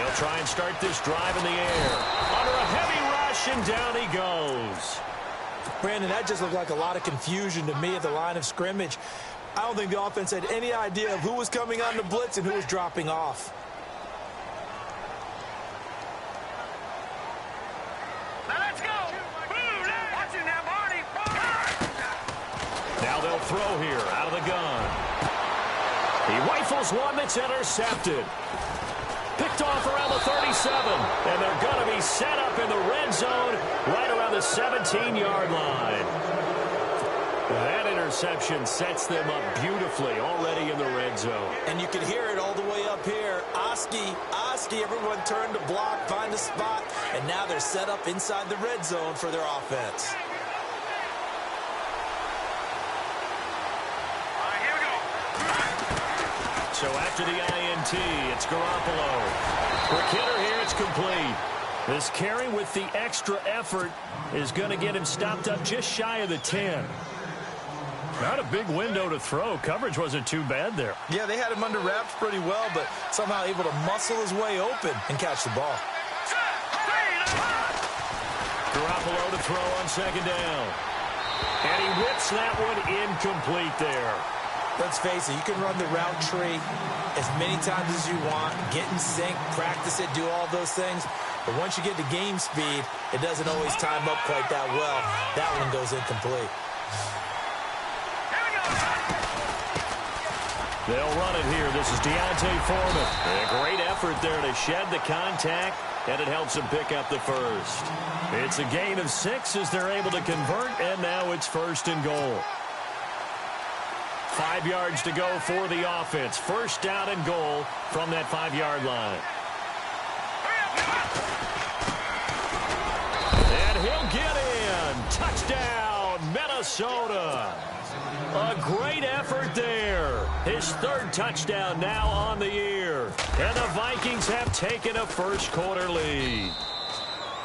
They'll try and start this drive in the air. Under a heavy rush, and down he goes. Brandon, that just looked like a lot of confusion to me at the line of scrimmage. I don't think the offense had any idea of who was coming on the blitz and who was dropping off. Now let's go. Watch it now, Marty. Now they'll throw here out of the gun. He rifles one that's intercepted. Picked off around the 37, and they're going to be set up in the red zone right around the 17-yard line. That interception sets them up beautifully already in the red zone. And you can hear it all the way up here. Oski, everyone turned to block, find a spot, and now they're set up inside the red zone for their offense. So after the INT, it's Garoppolo. For Kidder here, it's complete. This carry with the extra effort is going to get him stopped up just shy of the 10. Not a big window to throw. Coverage wasn't too bad there. Yeah, they had him under wraps pretty well, but somehow able to muscle his way open and catch the ball. Garoppolo to throw on second down. And he whips that one incomplete there. Let's face it, you can run the route tree as many times as you want, get in sync, practice it, do all those things. But once you get to game speed, it doesn't always time up quite that well. That one goes incomplete. They'll run it here. This is Deontay Foreman. A great effort there to shed the contact, and it helps him pick up the first. It's a gain of 6 as they're able to convert, and now it's 1st and goal. 5 yards to go for the offense. 1st down and goal from that 5-yard line. And he'll get in. Touchdown, Minnesota. A great effort there. His 3rd touchdown now on the year. And the Vikings have taken a first-quarter lead.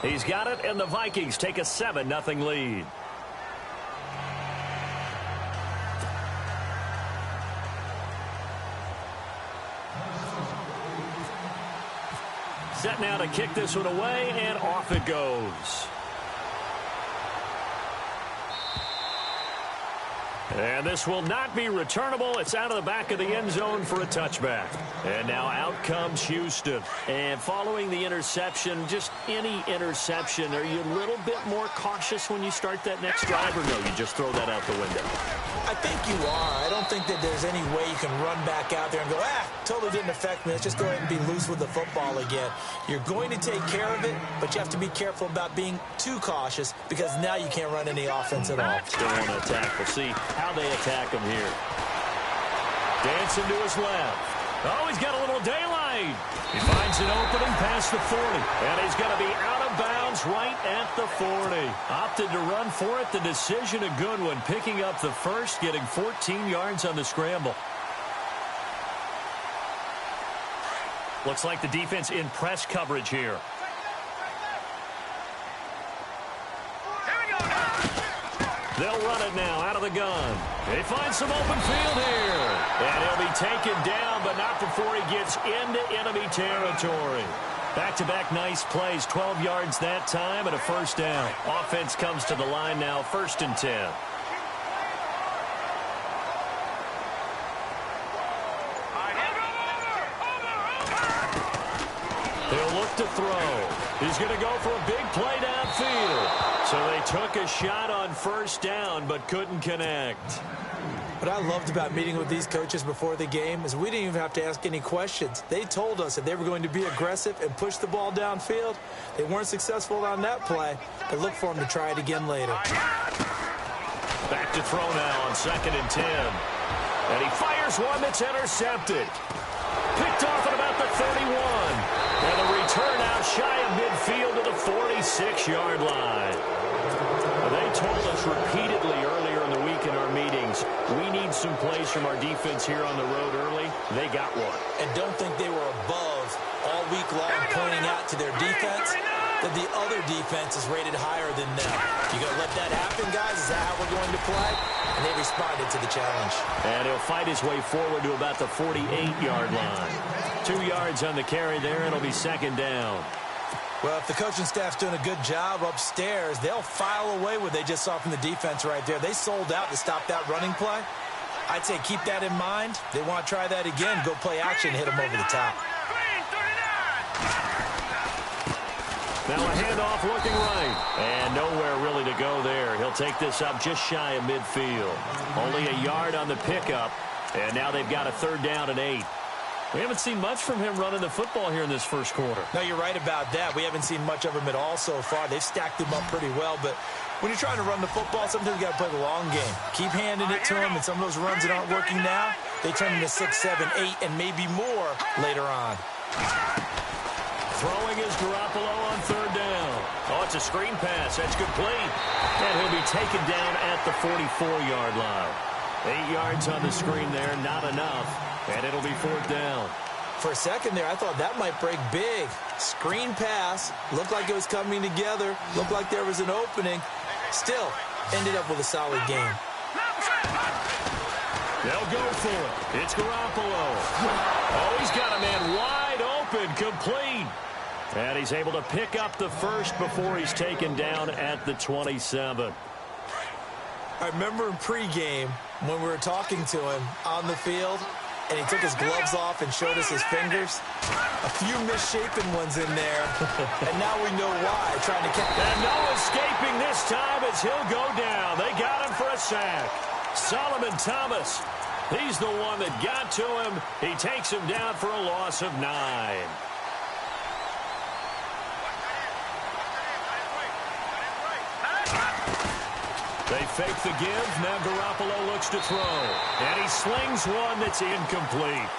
He's got it, and the Vikings take a 7-0 lead. Set now to kick this one away, and off it goes. And this will not be returnable. It's out of the back of the end zone for a touchback. And now out comes Houston. And following the interception, just any interception, are you a little bit more cautious when you start that next drive, or no, you just throw that out the window? I think you are. I don't think that there's any way you can run back out there and go, totally didn't affect me. Let's just go ahead and be loose with the football again. You're going to take care of it, but you have to be careful about being too cautious because now you can't run any offense at all. Still want to attack. We'll see how they attack him here. Dancing to his left. Oh, he's got a little daylight. He finds an opening past the 40. And he's going to be out of bounds right at the 40. Opted to run for it. The decision a good one. Picking up the first, getting 14 yards on the scramble. Looks like the defense in press coverage here. They'll run it now out of the gun. They find some open field here. And he'll be taken down, but not before he gets into enemy territory. Back-to-back nice plays, 12 yards that time and a 1st down. Offense comes to the line now, 1st and 10. He'll look to throw. He's going to go for a big play downfield. So they took a shot on 1st down, but couldn't connect. What I loved about meeting with these coaches before the game is we didn't even have to ask any questions. They told us that they were going to be aggressive and push the ball downfield. They weren't successful on that play, but look for them to try it again later. Back to throw now on 2nd and 10. And he fires one that's intercepted. Picked off at about the 31. And the return out shy of midfield to the 46-yard line. They told us repeatedly earlier in the week in our meetings, we need some plays from our defense here on the road early. They got one. And don't think they were above all week long pointing out to their defense that the other defense is rated higher than them. You going to let that happen, guys? Is that how we're going to play? And they responded to the challenge. And he'll fight his way forward to about the 48-yard line. 2 yards on the carry there. It'll be second down. Well, if the coaching staff's doing a good job upstairs, they'll file away what they just saw from the defense right there. They sold out to stop that running play. I'd say keep that in mind. They want to try that again. Go play action, hit them over the top. Now a handoff looking right. And nowhere really to go there. He'll take this up just shy of midfield. Only a yard on the pickup. And now they've got a 3rd down and 8. We haven't seen much from him running the football here in this first quarter. No, you're right about that. We haven't seen much of him at all so far. They've stacked him up pretty well, but when you're trying to run the football, sometimes you got to play the long game. Keep handing it to him, and some of those runs that aren't working now, they turn into 6, 7, 8, and maybe more later on. Throwing is Garoppolo on 3rd down. Oh, it's a screen pass. That's complete. And he'll be taken down at the 44-yard line. 8 yards on the screen there, not enough. And it'll be 4th down. For a second there, I thought that might break big. Screen pass. Looked like it was coming together. Looked like there was an opening. Still, ended up with a solid game. They'll go for it. It's Garoppolo. Oh, he's got a man wide open, complete. And he's able to pick up the first before he's taken down at the 27. I remember in pregame when we were talking to him on the field, and he took his gloves off and showed us his fingers. A few misshapen ones in there, and now we know why. Trying to catch. And no escaping this time as he'll go down. They got him for a sack. Solomon Thomas, he's the one that got to him. He takes him down for a loss of 9. They fake the give. Now Garoppolo looks to throw. And he slings one that's incomplete.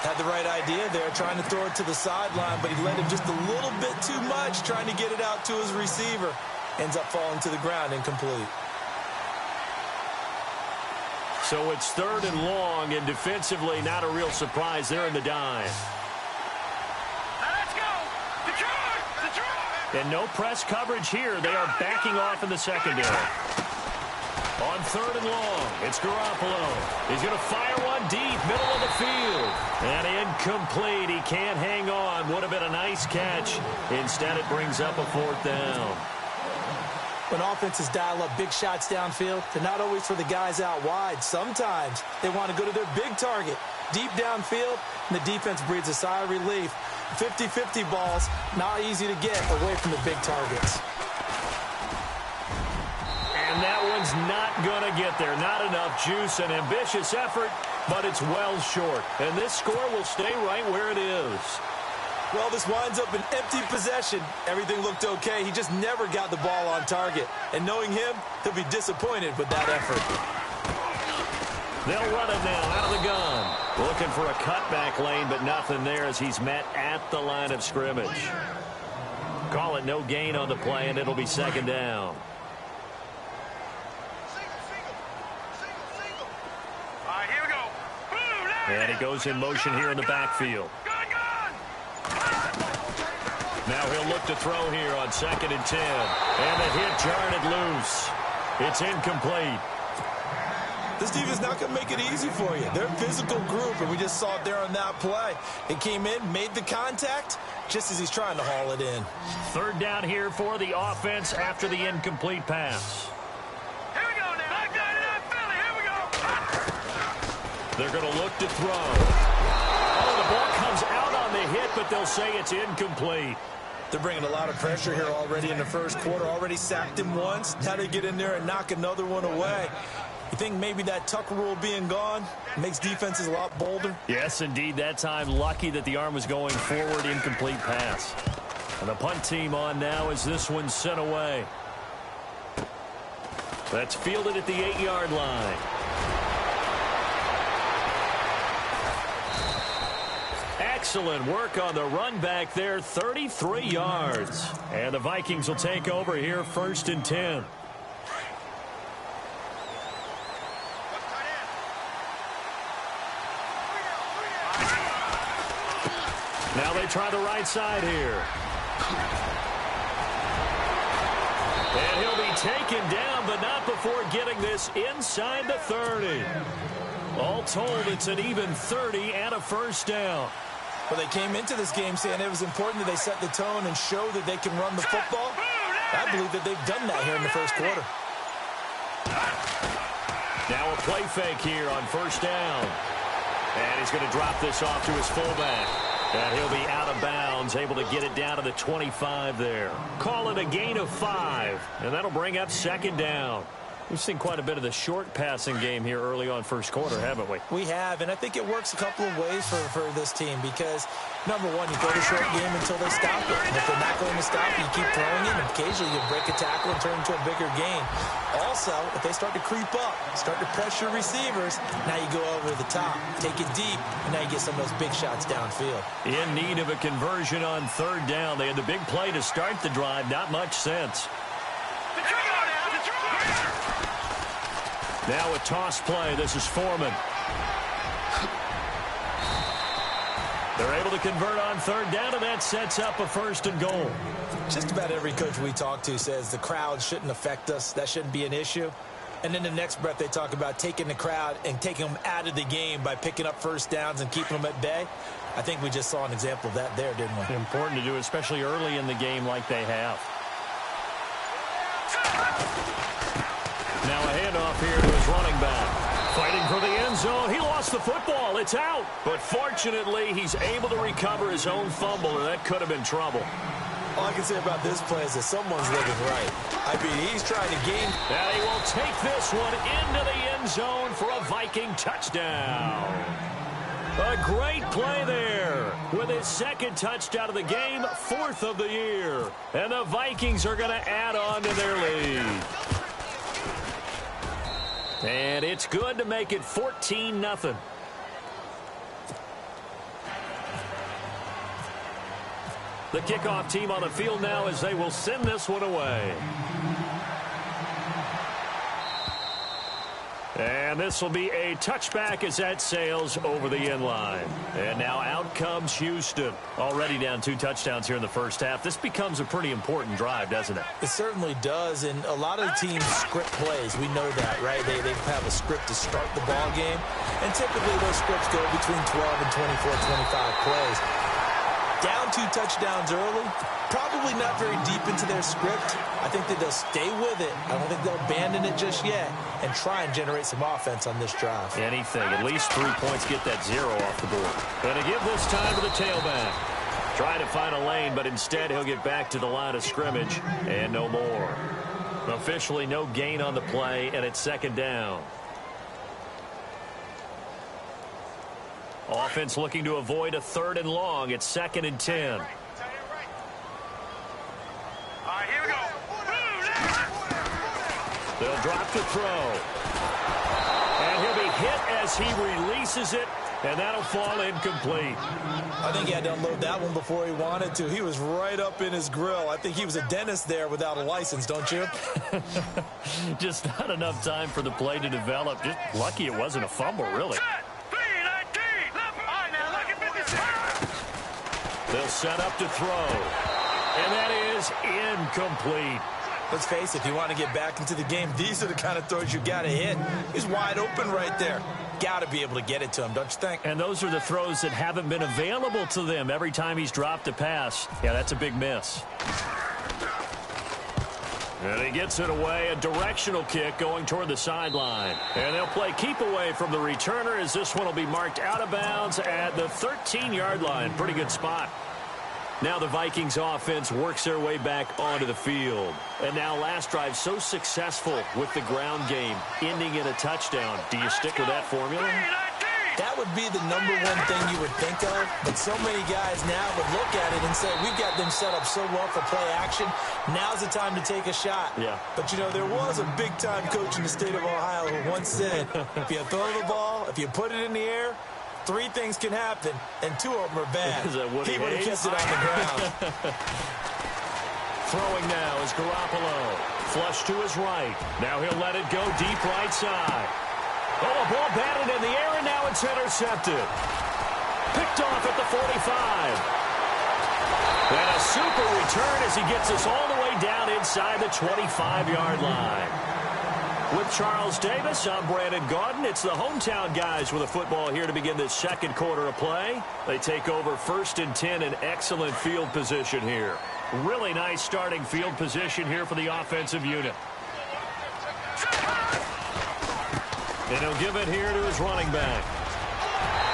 Had the right idea there, trying to throw it to the sideline, but he let him just a little bit too much, trying to get it out to his receiver. Ends up falling to the ground, incomplete. So it's 3rd and long, and defensively not a real surprise. They're in the dime. Let's go! Detroit! And no press coverage here. They are backing off in the secondary. On 3rd and long, it's Garoppolo. He's going to fire one deep, middle of the field. And incomplete. He can't hang on. Would have been a nice catch. Instead, it brings up a 4th down. When offenses dial up big shots downfield, they're not always for the guys out wide. Sometimes they want to go to their big target, deep downfield, and the defense breathes a sigh of relief. 50-50 balls, not easy to get away from the big targets. And that one's not going to get there. Not enough juice. An ambitious effort, but it's well short. And this score will stay right where it is. Well, this winds up an empty possession. Everything looked okay. He just never got the ball on target. And knowing him, he'll be disappointed with that effort. They'll run it now out of the gun. Looking for a cutback lane, but nothing there as he's met at the line of scrimmage. Call it no gain on the play, and it'll be 2nd down. And he goes in motion here in the backfield. Now he'll look to throw here on 2nd and 10. And the hit jarred it loose. It's incomplete. This defense is not going to make it easy for you. They're a physical group, and we just saw it there on that play. It came in, made the contact, just as he's trying to haul it in. 3rd down here for the offense after the incomplete pass. Here we go now. Back down to Philly. Here we go. They're going to look to throw. Oh, the ball comes out on the hit, but they'll say it's incomplete. They're bringing a lot of pressure here already in the first quarter. Already sacked him once. Now they get in there and knock another one away. You think maybe that Tucker rule being gone makes defenses a lot bolder? Yes, indeed. That time, lucky that the arm was going forward. Incomplete pass. And the punt team on now as this one's sent away. That's fielded at the 8-yard line. Excellent work on the run back there, 33 yards. And the Vikings will take over here, 1st and 10. Now they try the right side here. And he'll be taken down, but not before getting this inside the 30. All told, it's an even 30 and a 1st down. Well, they came into this game saying it was important that they set the tone and show that they can run the football. I believe that they've done that here in the first quarter. Now a play fake here on first down. And he's going to drop this off to his fullback. And he'll be out of bounds, able to get it down to the 25 there. Call it a gain of 5, and that'll bring up second down. We've seen quite a bit of the short passing game here early on first quarter, haven't we? We have, and I think it works a couple of ways for this team because, number one, you go the short game until they stop it. And if they're not going to stop it, you keep throwing it, and occasionally you break a tackle and turn it into a bigger gain. Also, if they start to creep up, start to pressure receivers, now you go over the top, take it deep, and now you get some of those big shots downfield. In need of a conversion on third down. They had the big play to start the drive, not much sense. Now a toss play. This is Foreman. They're able to convert on third down, and that sets up a first and goal. Just about every coach we talk to says the crowd shouldn't affect us. That shouldn't be an issue. And then the next breath they talk about taking the crowd and taking them out of the game by picking up first downs and keeping them at bay. I think we just saw an example of that there, didn't we? Important to do, especially early in the game like they have. Now a handoff here to his running back. Fighting for the end zone. He lost the football. It's out. But fortunately, he's able to recover his own fumble, or that could have been trouble. All I can say about this play is that someone's living right. I mean, he's trying to gain. And he will take this one into the end zone for a Viking touchdown. A great play there with his second touchdown of the game, 4th of the year. And the Vikings are going to add on to their lead. And it's good to make it 14-0. The kickoff team on the field now as they will send this one away. And this will be a touchback as that sails over the end line. And now out comes Houston. Already down 2 touchdowns here in the first half. This becomes a pretty important drive, doesn't it? It certainly does. And a lot of the teams script plays. We know that, right? They have a script to start the ball game. And typically those scripts go between 12 and 24, 25 plays. Down 2 touchdowns early, probably not very deep into their script. I think that they'll stay with it. I don't think they'll abandon it just yet and try and generate some offense on this drive. Anything. At least 3 points, get that 0 off the board. Going to give this time to the tailback. Trying to find a lane, but instead he'll get back to the line of scrimmage and no more. Officially no gain on the play, and it's second down. Offense looking to avoid a 3rd and long. It's 2nd and 10. All right, here we go. They'll drop to throw. And he'll be hit as he releases it, and that'll fall incomplete. I think he had to unload that one before he wanted to. He was right up in his grill. I think he was a dentist there without a license, don't you? Just not enough time for the play to develop. Just lucky it wasn't a fumble, really. They'll set up to throw. And that is incomplete. Let's face it, if you want to get back into the game, these are the kind of throws you got to hit. He's wide open right there. Got to be able to get it to him, don't you think? And those are the throws that haven't been available to them every time he's dropped a pass. Yeah, that's a big miss. And he gets it away, a directional kick going toward the sideline. And they'll play keep away from the returner as this one will be marked out of bounds at the 13-yard line. Pretty good spot. Now the Vikings offense works their way back onto the field. And now last drive so successful with the ground game, ending in a touchdown. Do you stick with that formula? That would be the number one thing you would think of, but so many guys now would look at it and say, we've got them set up so well for play action, now's the time to take a shot. Yeah. But, you know, there was a big-time coach in the state of Ohio who once said, if you throw the ball, if you put it in the air, 3 things can happen, and 2 of them are bad. He would have kept it on the ground. Throwing now is Garoppolo. Flush to his right. Now he'll let it go deep right side. Oh, a ball batted in the air, and now it's intercepted. Picked off at the 45. And a super return as he gets us all the way down inside the 25-yard line. With Charles Davis, I'm Brandon Gaudin. It's the hometown guys with a football here to begin this second quarter of play. They take over 1st and 10 in excellent field position here. Really nice starting field position here for the offensive unit. And he'll give it here to his running back.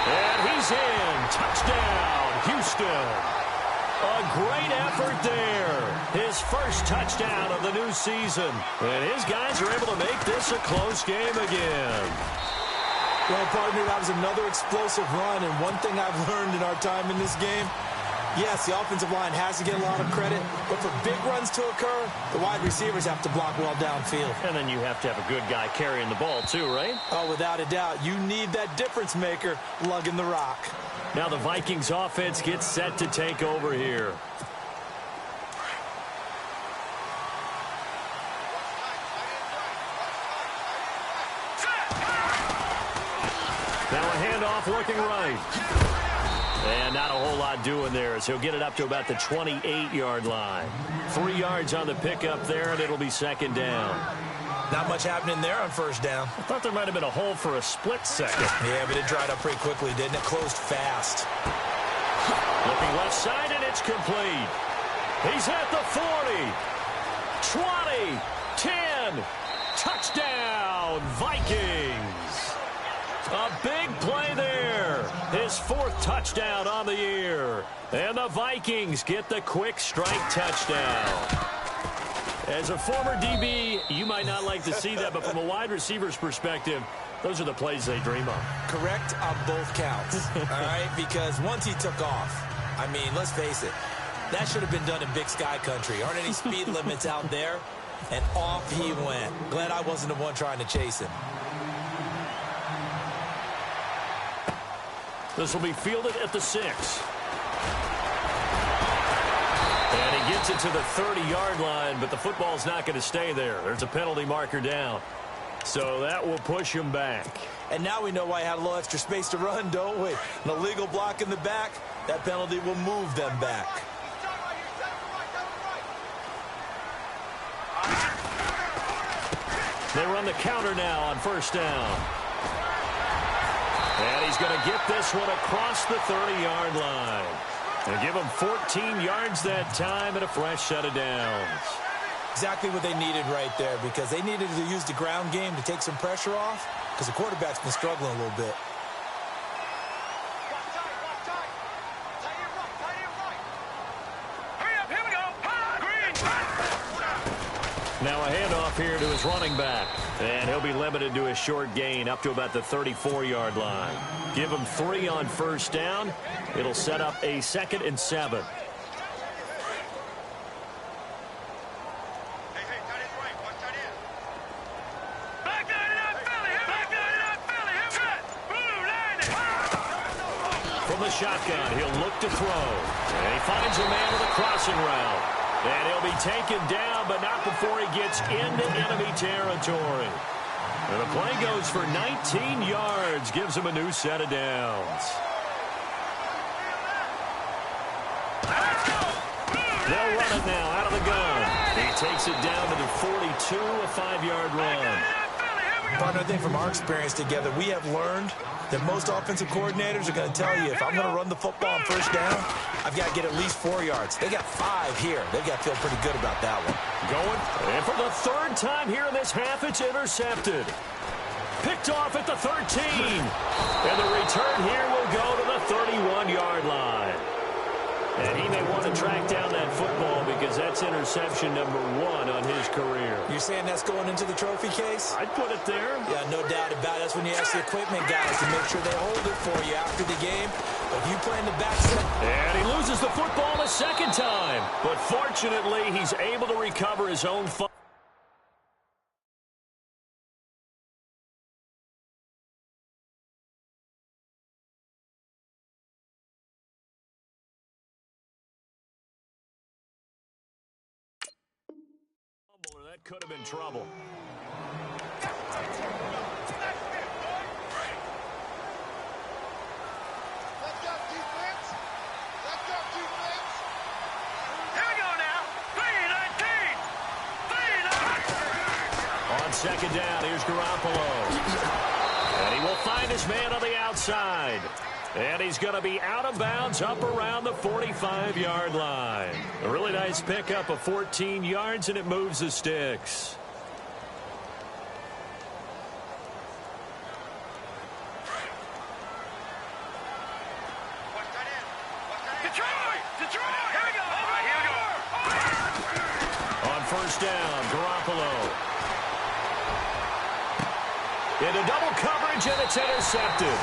And he's in. Touchdown, Houston. A great effort there. His first touchdown of the new season. And his guys are able to make this a close game again. Well, partner, that was another explosive run. And one thing I've learned in our time in this game, yes, the offensive line has to get a lot of credit, but for big runs to occur, the wide receivers have to block well downfield. And then you have to have a good guy carrying the ball too, right? Oh, without a doubt. You need that difference maker lugging the rock. Now the Vikings offense gets set to take over here. Now a handoff working right. And not a whole lot doing there as he'll get it up to about the 28-yard line. 3 yards on the pickup there, and it'll be second down. Not much happening there on first down. I thought there might have been a hole for a split second. Yeah, but it dried up pretty quickly, didn't it? Closed fast. Looking left side, and it's complete. He's at the 40, 20, 10. Touchdown, Vikings. A big play there. His 4th touchdown on the year. And the Vikings get the quick strike touchdown. As a former DB, you might not like to see that, but from a wide receiver's perspective, those are the plays they dream of. Correct on both counts, all right? Because once he took off, I mean, let's face it, that should have been done in Big Sky Country. Aren't any speed limits out there? And off he went. Glad I wasn't the one trying to chase him. This will be fielded at the 6. And he gets it to the 30-yard line, but the football's not going to stay there. There's a penalty marker down. So that will push him back. And now we know why he had a little extra space to run, don't we? An illegal block in the back, that penalty will move them back. They run the counter now on first down. And he's going to get this one across the 30-yard line. They give him 14 yards that time and a fresh set of downs. Exactly what they needed right there, because they needed to use the ground game to take some pressure off, because the quarterback's been struggling a little bit. Now a handoff here to his running back. And he'll be limited to a short gain up to about the 34-yard line. Give him 3 on first down. It'll set up a 2nd and 7. From the shotgun, he'll look to throw. And he finds a man with a crossing route. And he'll be taken down, but not before he gets into enemy territory. And the play goes for 19 yards, gives him a new set of downs. They'll run it now out of the gun. He takes it down to the 42, a 5-yard run. Partner, I think from our experience together, we have learned that most offensive coordinators are going to tell you, if I'm going to run the football on first down, I've got to get at least 4 yards. They got 5 here. They've got to feel pretty good about that one. Going, and for the 3rd time here in this half, it's intercepted. Picked off at the 13. And the return here will go to the 31-yard line. And he may want to track down that football because that's interception number 1 on his career. You're saying that's going into the trophy case? I'd put it there. Yeah, no doubt about it. That's when you ask the equipment guys to make sure they hold it for you after the game. If you play in the backseat. And he loses the football a 2nd time. But fortunately, he's able to recover his own fumble. That could have been trouble. On on second down. Here's Garoppolo. And he will find his man on the outside. And he's going to be out of bounds up around the 45-yard line. A really nice pickup of 14 yards, and it moves the sticks. On first down, Garoppolo. Into double coverage, and it's intercepted.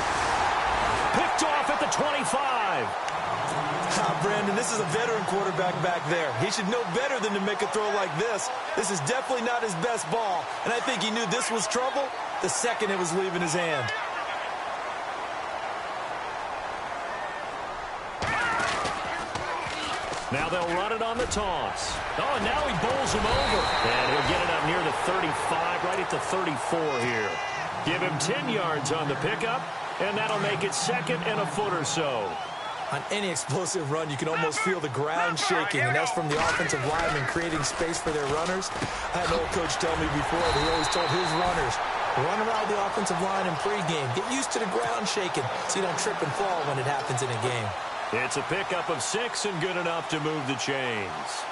Picked off at the 25. Brandon, this is a veteran quarterback back there. He should know better than to make a throw like this. This is definitely not his best ball, and I think he knew this was trouble the second it was leaving his hand. Now they'll run it on the toss. Oh, and now he bowls him over. And he'll get it up near the 35, right at the 34 here. Give him 10 yards on the pickup, and that'll make it second and a foot or so. On any explosive run, you can almost feel the ground shaking, and that's from the offensive linemen creating space for their runners. I had an old coach tell me before that he always told his runners, run around the offensive line in pregame. Get used to the ground shaking so you don't trip and fall when it happens in a game. It's a pickup of 6 and good enough to move the chains.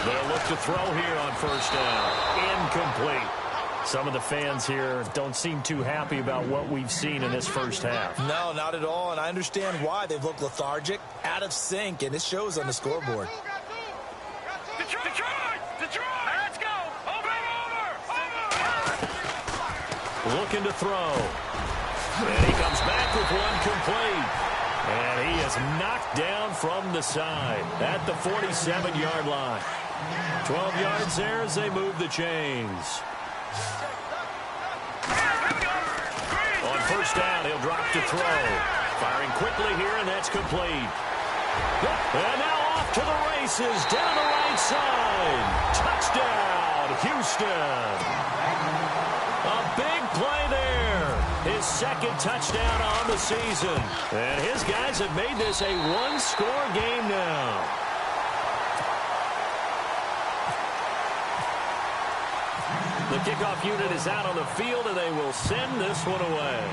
They'll look to throw here on first down. Incomplete. Some of the fans here don't seem too happy about what we've seen in this first half. No, not at all, and I understand why. They've looked lethargic, out of sync, and it shows on the scoreboard. Let's go! Looking to throw. And he comes back with one complete. And he is knocked down from the side at the 47-yard line. 12 yards there as they move the chains. On first down, he'll drop to throw. Firing quickly here, and that's complete. And now off to the races down the right side. Touchdown, Houston. A big play there. His second touchdown on the season. And his guys have made this a one-score game now. The kickoff unit is out on the field, and they will send this one away.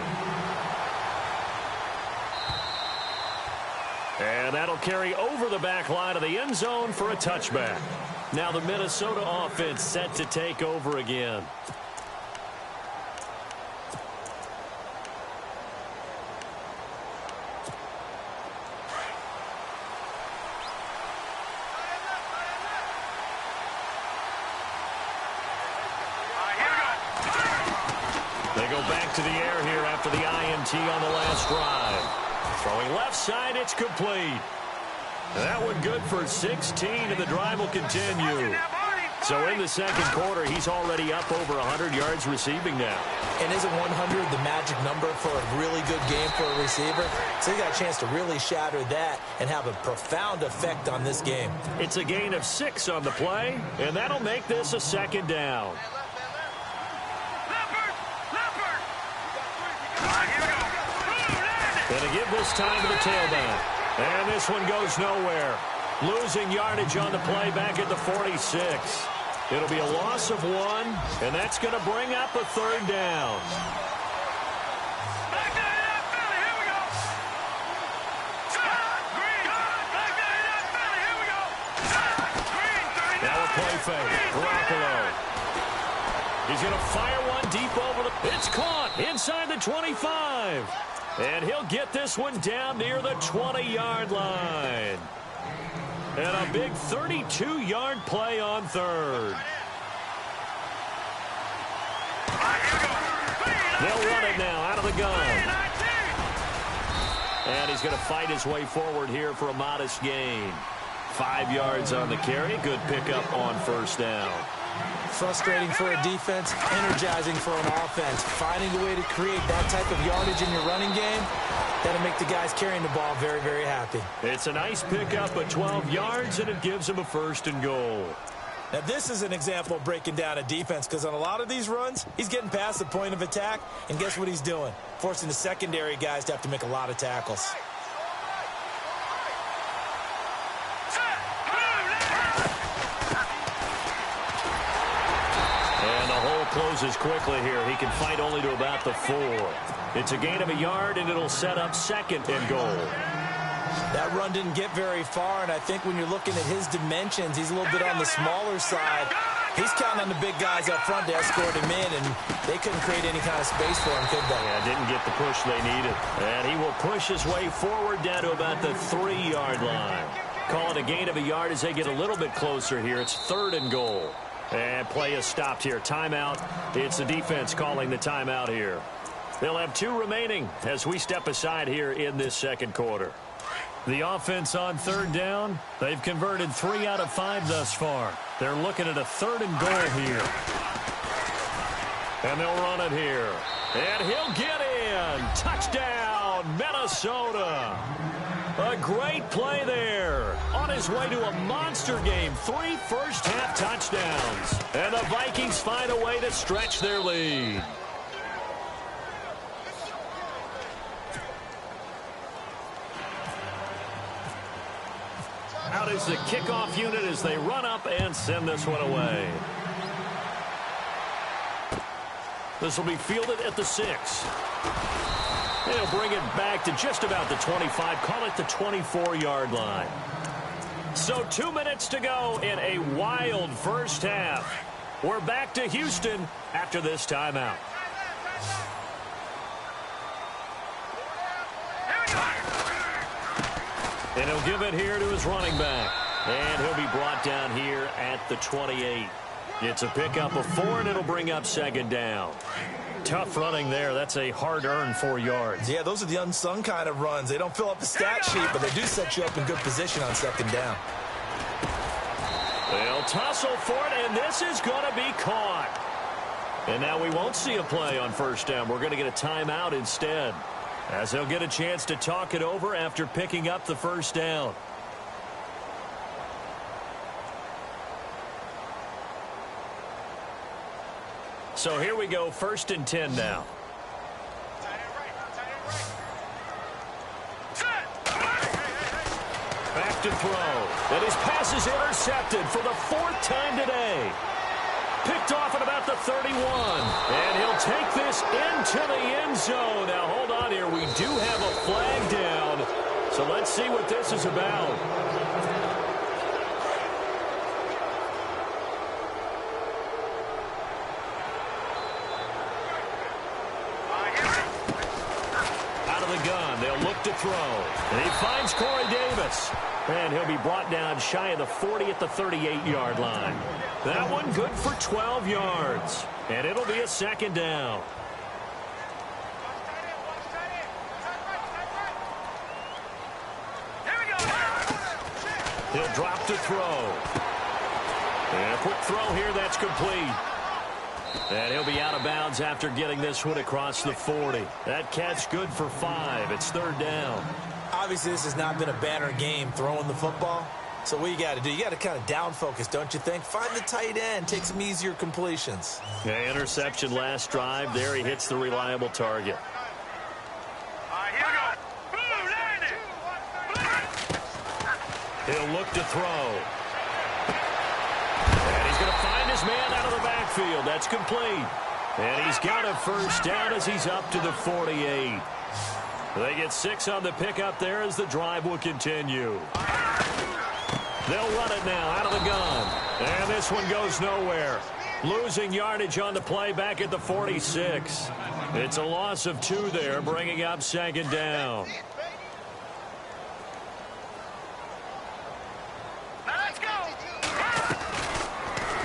And that'll carry over the back line of the end zone for a touchback. Now the Minnesota offense set to take over again. They go back to the air here after the INT on the last drive. Throwing left side, it's complete. That one good for 16, and the drive will continue. So in the second quarter, he's already up over 100 yards receiving now. And isn't 100 the magic number for a really good game for a receiver? So he got a chance to really shatter that and have a profound effect on this game. It's a gain of 6 on the play, and that'll make this a second down. Going to give this time to the tailback. And this one goes nowhere. Losing yardage on the play back at the 46. It'll be a loss of 1, and that's going to bring up a third down. Now a play fake. Garoppolo. He's going to fire one deep over the... It's caught inside the 25. And he'll get this one down near the 20-yard line. And a big 32-yard play on third. They'll run it now out of the gun. And he's going to fight his way forward here for a modest gain. 5 yards on the carry. Good pickup on first down. Frustrating for a defense, energizing for an offense. Finding a way to create that type of yardage in your running game, that'll make the guys carrying the ball very, very happy. It's a nice pickup of 12 yards, and it gives him a first and goal. Now, this is an example of breaking down a defense, because on a lot of these runs, he's getting past the point of attack, and guess what he's doing? Forcing the secondary guys to have to make a lot of tackles. closes quickly here. He can fight only to about the 4. It's a gain of a yard, and it'll set up 2nd and goal. That run didn't get very far, and I think when you're looking at his dimensions, he's a little bit on the smaller side. He's counting on the big guys up front to escort him in, and they couldn't create any kind of space for him, could they? Yeah, didn't get the push they needed. And he will push his way forward down to about the 3-yard line. Call it a gain of a yard as they get a little bit closer here. It's 3rd and goal. And play is stopped here. Timeout. It's the defense calling the timeout here. They'll have 2 remaining as we step aside here in this 2nd quarter. The offense on 3rd down, they've converted 3 out of 5 thus far. They're looking at a 3rd and goal here. And they'll run it here. And he'll get in. Touchdown, Minnesota. A great play there. On his way to a monster game. 3 first-half touchdowns. And the Vikings find a way to stretch their lead. Out is the kickoff unit as they run up and send this one away. This will be fielded at the 6. They'll bring it back to just about the 25. Call it the 24-yard line. So 2 minutes to go in a wild first half. We're back to Houston after this timeout. And he'll give it here to his running back. And he'll be brought down here at the 28. It's a pickup of 4, and it'll bring up 2nd down. Tough running there. That's a hard-earned 4 yards. Yeah, those are the unsung kind of runs. They don't fill up the stat sheet, but they do set you up in good position on 2nd down. They'll tussle for it, and this is going to be caught. And now we won't see a play on 1st down. We're going to get a timeout instead, as they'll get a chance to talk it over after picking up the 1st down. So here we go, 1st and 10 now. Back to throw. And his pass is intercepted for the 4th time today. Picked off at about the 31. And he'll take this into the end zone. Now, hold on here. We do have a flag down. So let's see what this is about. Out of the gun. They'll look to throw. And he finds Corey Davis. And he'll be brought down shy of the 40 at the 38-yard line. That one good for 12 yards. And it'll be a 2nd down. He'll drop to throw. And a quick throw here, that's complete. And he'll be out of bounds after getting this one across the 40. That catch good for 5. It's 3rd down. Obviously, this has not been a banner game throwing the football. So what you got to do, you got to kind of down focus, don't you think? Find the tight end, take some easier completions. Yeah, interception last drive. There he hits the reliable target. He'll look to throw. And he's going to find his man out of the backfield. That's complete. And he's got a 1st down as he's up to the 48. They get 6 on the pickup there as the drive will continue. They'll run it now out of the gun. And this one goes nowhere. Losing yardage on the play back at the 46. It's a loss of 2 there, bringing up 2nd down.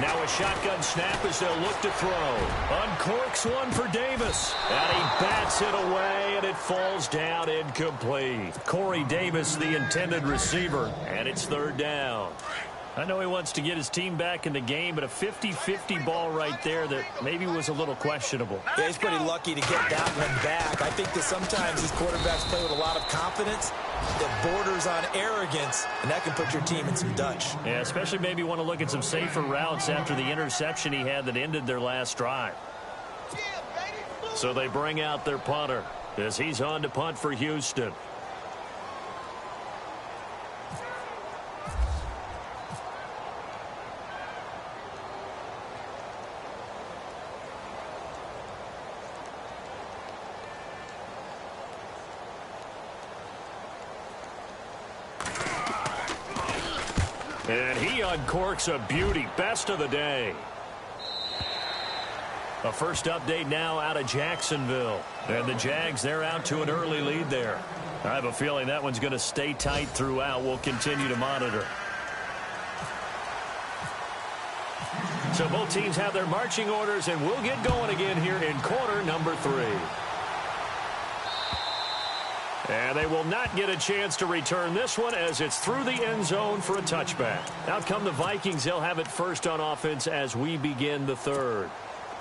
Now a shotgun snap as they'll look to throw. Uncorks one for Davis. And he bats it away, and it falls down incomplete. Corey Davis, the intended receiver, and it's 3rd down. I know he wants to get his team back in the game, but a 50-50 ball right there that maybe was a little questionable. Yeah, he's pretty lucky to get that one back. I think that sometimes these quarterbacks play with a lot of confidence that borders on arrogance, and that can put your team in some Dutch. Yeah, especially maybe want to look at some safer routes after the interception he had that ended their last drive. So they bring out their punter as he's on to punt for Houston. And he uncorks a beauty. Best of the day. A first update now out of Jacksonville. And the Jags, they're out to an early lead there. I have a feeling that one's going to stay tight throughout. We'll continue to monitor. So both teams have their marching orders, and we'll get going again here in quarter number 3. And they will not get a chance to return this one as it's through the end zone for a touchback. Out come the Vikings. They'll have it first on offense as we begin the third.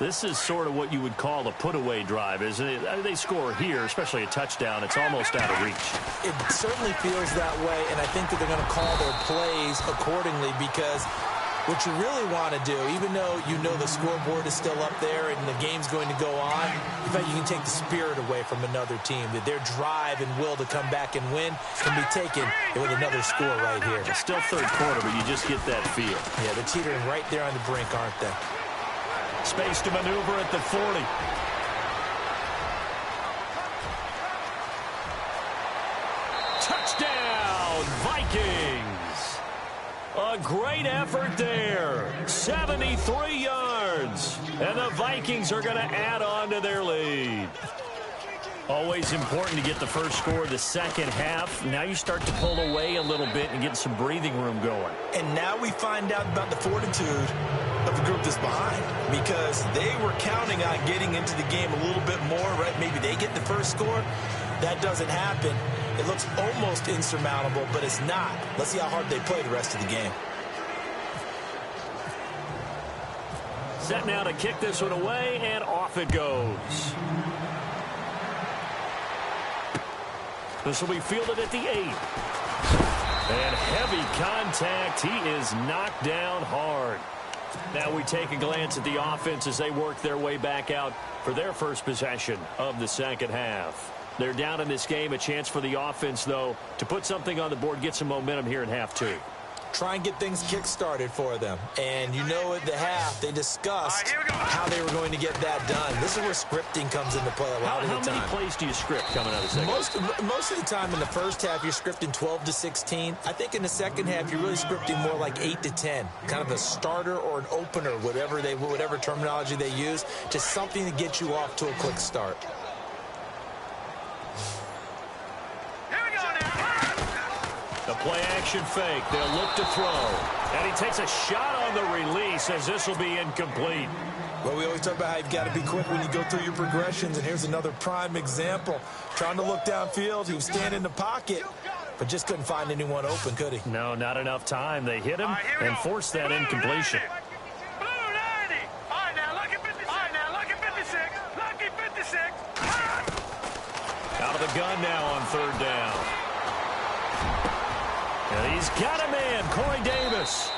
This is sort of what you would call a put-away drive, isn't it? I mean, they score here, especially a touchdown. It's almost out of reach. It certainly feels that way, and I think that they're going to call their plays accordingly because what you really want to do, even though you know the scoreboard is still up there and the game's going to go on, in fact, you can take the spirit away from another team. That their drive and will to come back and win can be taken with another score right here. It's still third quarter, but you just get that feel. Yeah, they're teetering right there on the brink, aren't they? Space to maneuver at the 40. Touchdown, Vikings! A great effort there. 73 yards. And the Vikings are going to add on to their lead. Always important to get the first score of the second half. Now you start to pull away a little bit and get some breathing room going. And now we find out about the fortitude of the group that's behind, because they were counting on getting into the game a little bit more, right? Maybe they get the first score. That doesn't happen. It looks almost insurmountable, but it's not. Let's see how hard they play the rest of the game. Set now to kick this one away, and off it goes. This will be fielded at the 8. And heavy contact. He is knocked down hard. Now we take a glance at the offense as they work their way back out for their first possession of the second half. They're down in this game. A chance for the offense, though, to put something on the board, get some momentum here in half 2. Try and get things kick-started for them. And you know at the half, they discussed how they were going to get that done. This is where scripting comes into play a lot of the time. How many plays do you script coming out of the second? Most of the time in the first half, you're scripting 12 to 16. I think in the second half, you're really scripting more like 8 to 10. Kind of a starter or an opener, whatever terminology they use, just something to get you off to a quick start. The play-action fake. They'll look to throw. And he takes a shot on the release as this will be incomplete. Well, we always talk about how you've got to be quick when you go through your progressions, and here's another prime example. Trying to look downfield, he was standing in the pocket, but just couldn't find anyone open, could he? No, not enough time. They hit him and forced that incompletion. Blue 90. All right, now look at 56. All right, now look at 56. Lucky 56. Out of the gun now on third down. And he's got a man, Corey Davis.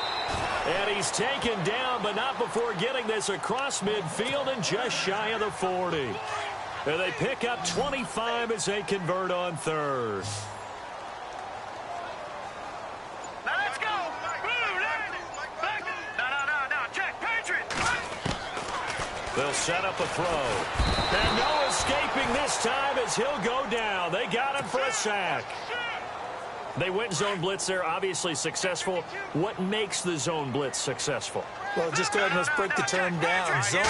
And he's taken down, but not before getting this across midfield and just shy of the 40. And they pick up 25 as they convert on third. Now let's go. Blue 90. No. Check. Patriot. They'll set up a throw. And no escaping this time as he'll go down. They got him for a sack. They went zone blitz there, obviously successful. What makes the zone blitz successful? Well, just go ahead and let's break the term down. Zone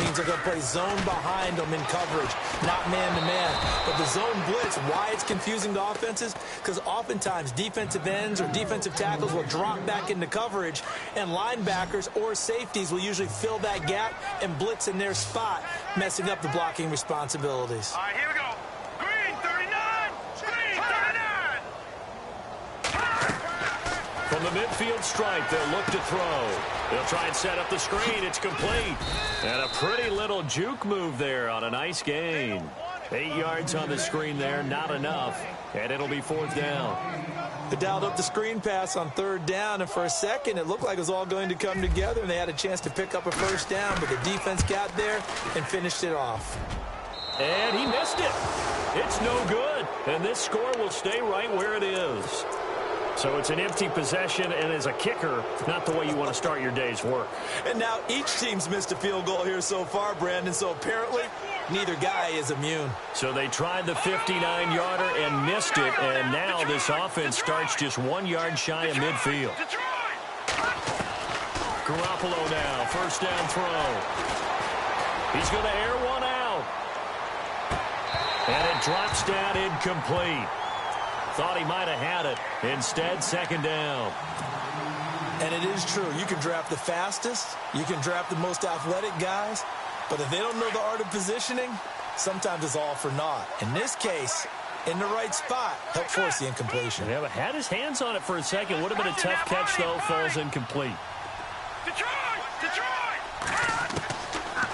means they're going to play zone behind them in coverage, not man-to-man. But the zone blitz, why it's confusing to offenses? Because oftentimes defensive ends or defensive tackles will drop back into coverage, and linebackers or safeties will usually fill that gap and blitz in their spot, messing up the blocking responsibilities. All right, here we go. Green 39. Green 39. From the midfield stripe, they'll look to throw. They'll try and set up the screen. It's complete. And a pretty little juke move there on a nice gain. 8 yards on the screen there, not enough. And it'll be fourth down. They dialed up the screen pass on third down, and for a second, it looked like it was all going to come together, and they had a chance to pick up a first down, but the defense got there and finished it off. And he missed it. It's no good. And this score will stay right where it is. So it's an empty possession, and as a kicker, not the way you want to start your day's work. And now each team's missed a field goal here so far, Brandon, so apparently neither guy is immune. So they tried the 59-yarder and missed it, and now this offense starts just 1 yard shy of midfield. Garoppolo now, first down throw. He's going to air one out. And it drops down incomplete. Thought he might have had it. Instead, second down. And it is true. You can draft the fastest. You can draft the most athletic guys. But if they don't know the art of positioning, sometimes it's all for naught. In this case, in the right spot, help force the incompletion. Yeah, but had his hands on it for a second. Would have been a tough catch, though. Falls incomplete. Detroit!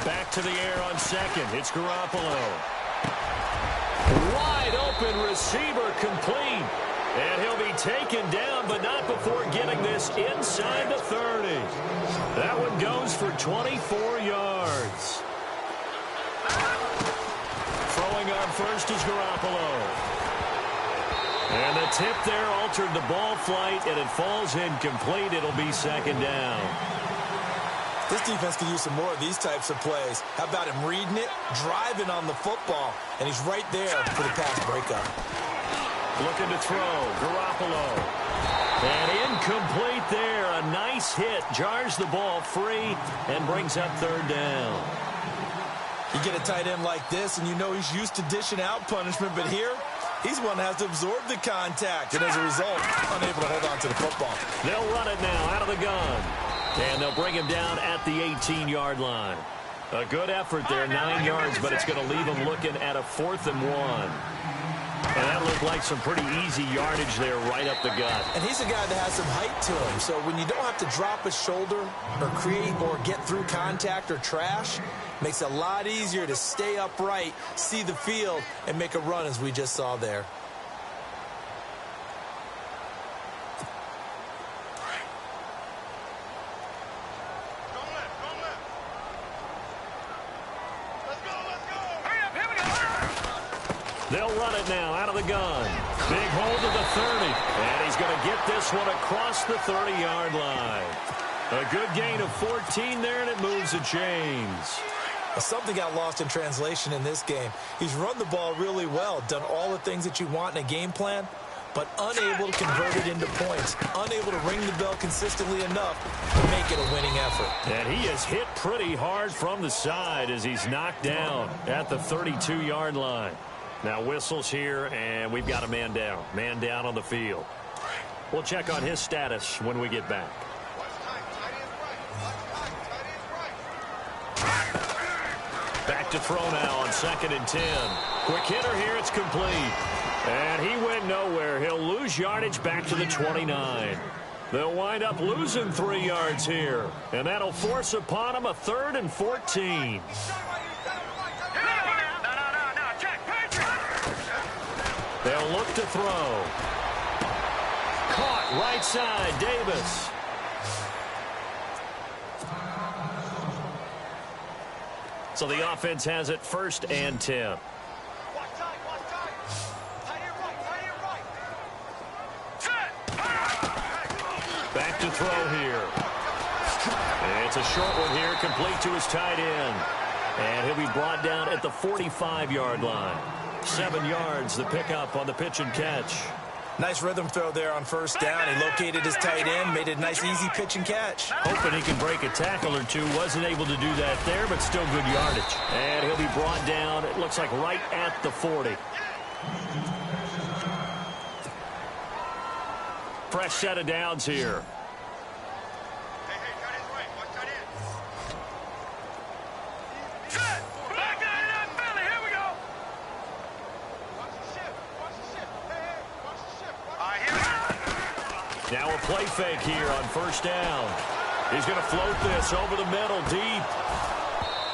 Back to the air on second. It's Garoppolo. Wide open receiver complete. And he'll be taken down, but not before getting this inside the 30. That one goes for 24 yards. Throwing on first is Garoppolo. And the tip there altered the ball flight, and it falls incomplete. It'll be second down. This defense could use some more of these types of plays. How about him reading it, driving on the football, and he's right there for the pass breakup. Looking to throw, Garoppolo. And incomplete there. A nice hit. Jars the ball free and brings up third down. You get a tight end like this, and you know he's used to dishing out punishment, but here, he's one that has to absorb the contact, and as a result, unable to hold on to the football. They'll run it now out of the gun. And they'll bring him down at the 18-yard line. A good effort there, 9 yards, but it's going to leave him looking at a 4th and 1. And that looked like some pretty easy yardage there right up the gut. And he's a guy that has some height to him, so when you don't have to drop a shoulder or create or get through contact or trash, makes it a lot easier to stay upright, see the field, and make a run as we just saw there. They'll run it now out of the gun. Big hold of the 30. And he's going to get this one across the 30-yard line. A good gain of 14 there, and it moves the chains. Something got lost in translation in this game. He's run the ball really well, done all the things that you want in a game plan, but unable to convert it into points, unable to ring the bell consistently enough to make it a winning effort. And he is hit pretty hard from the side as he's knocked down at the 32-yard line. Now whistles here, and we've got a man down. Man down on the field. We'll check on his status when we get back. Back to throw now on 2nd and 10. Quick hitter here, it's complete. And he went nowhere. He'll lose yardage back to the 29. They'll wind up losing 3 yards here. And that'll force upon him a 3rd and 14. They'll look to throw. Caught right side, Davis. So the offense has it 1st and 10. Back to throw here. And it's a short one here, complete to his tight end. And he'll be brought down at the 45-yard line. 7 yards, the pickup on the pitch and catch. Nice rhythm throw there on 1st down. He located his tight end, made it a nice, easy pitch and catch. Hoping he can break a tackle or two. Wasn't able to do that there, but still good yardage. And he'll be brought down, it looks like right at the 40. Fresh set of downs here. Now a play fake here on 1st down. He's going to float this over the middle deep.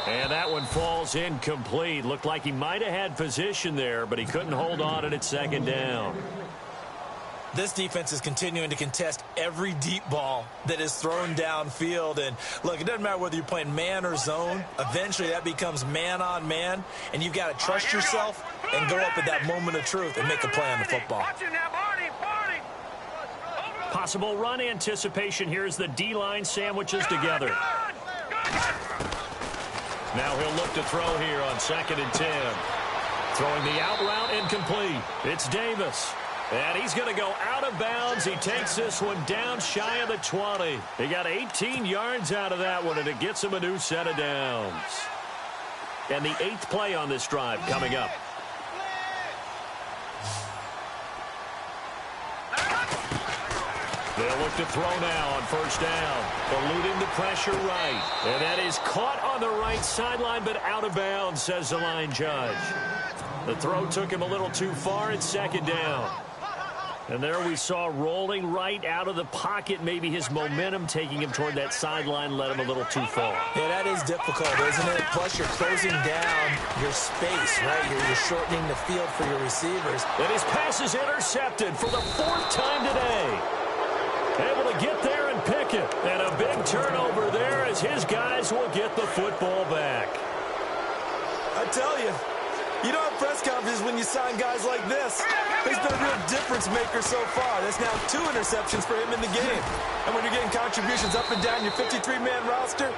And that one falls incomplete. Looked like he might have had position there, but he couldn't hold on at 2nd down. This defense is continuing to contest every deep ball that is thrown downfield. And, look, it doesn't matter whether you're playing man or zone. Eventually that becomes man on man, and you've got to trust yourself and go up at that moment of truth and make a play on the football. Possible run anticipation here as the D-line sandwiches together. Now he'll look to throw here on 2nd and 10. Throwing the out route incomplete. It's Davis. And he's going to go out of bounds. He takes this one down shy of the 20. He got 18 yards out of that one, and it gets him a new set of downs. And the 8th play on this drive coming up. They'll look to throw now on first down. Eluding the pressure right. And that is caught on the right sideline, but out of bounds, says the line judge. The throw took him a little too far. It's second down. And there we saw rolling right out of the pocket. Maybe his momentum taking him toward that sideline led him a little too far. Yeah, that is difficult, isn't it? Plus, you're closing down your space, right? You're shortening the field for your receivers. And his pass is intercepted for the 4th time today. Able to get there and pick it. And a big turnover there as his guys will get the football back. I tell you, you don't have press conferences when you sign guys like this. He's been a real difference maker so far. That's now 2 interceptions for him in the game. And when you're getting contributions up and down your 53-man roster,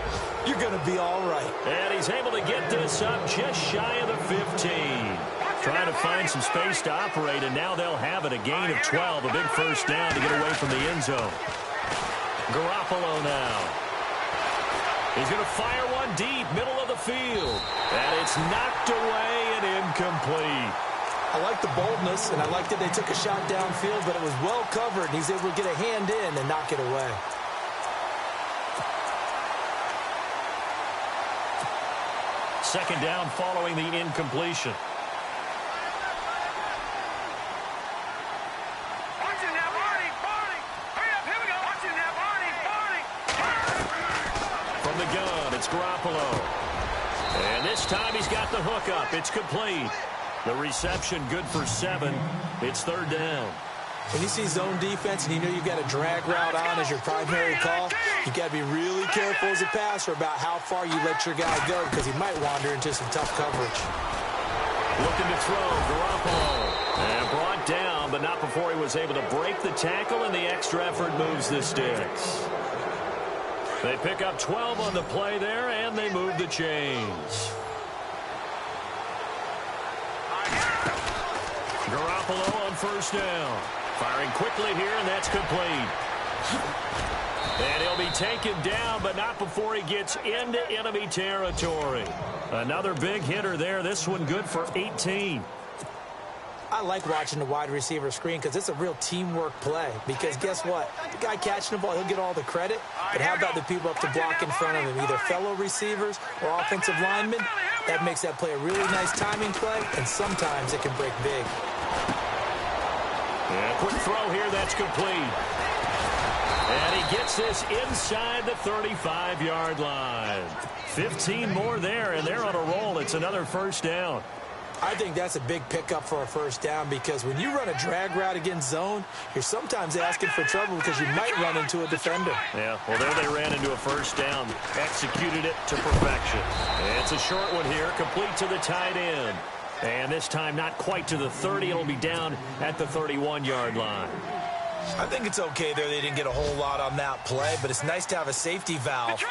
you're going to be all right. And he's able to get this up just shy of the 15. Trying to find some space to operate, and now they'll have it. A gain of 12, a big first down to get away from the end zone. Garoppolo now. He's going to fire one deep, middle of the field. And it's knocked away and incomplete. I like the boldness, and I like that they took a shot downfield, but it was well covered, and he's able to get a hand in and knock it away. Second down following the incompletion. From the gun, it's Garoppolo. And this time he's got the hook up. It's complete. The reception good for 7. It's third down. When you see zone defense and you know you've got a drag route on as your primary call, you've got to be really careful as a passer about how far you let your guy go because he might wander into some tough coverage. Looking to throw, Garoppolo. And brought down, but not before he was able to break the tackle, and the extra effort moves the sticks. They pick up 12 on the play there, and they move the chains. Garoppolo on first down. Firing quickly here, and that's complete. And he'll be taken down, but not before he gets into enemy territory. Another big hitter there. This one good for 18. I like watching the wide receiver screen because it's a real teamwork play. Because guess what? The guy catching the ball, he'll get all the credit. But how about the people up to block in front of him? Either fellow receivers or offensive linemen. That makes that play a really nice timing play, and sometimes it can break big. Yeah, quick throw here. That's complete. And he gets this inside the 35-yard line. 15 more there, and they're on a roll. It's another first down. I think that's a big pickup for a first down because when you run a drag route against zone, you're sometimes asking for trouble because you might run into a defender. Yeah, well, there they ran into a first down. Executed it to perfection. And it's a short one here, complete to the tight end. And this time not quite to the 30. It'll be down at the 31-yard line. I think it's okay there. They didn't get a whole lot on that play, but it's nice to have a safety valve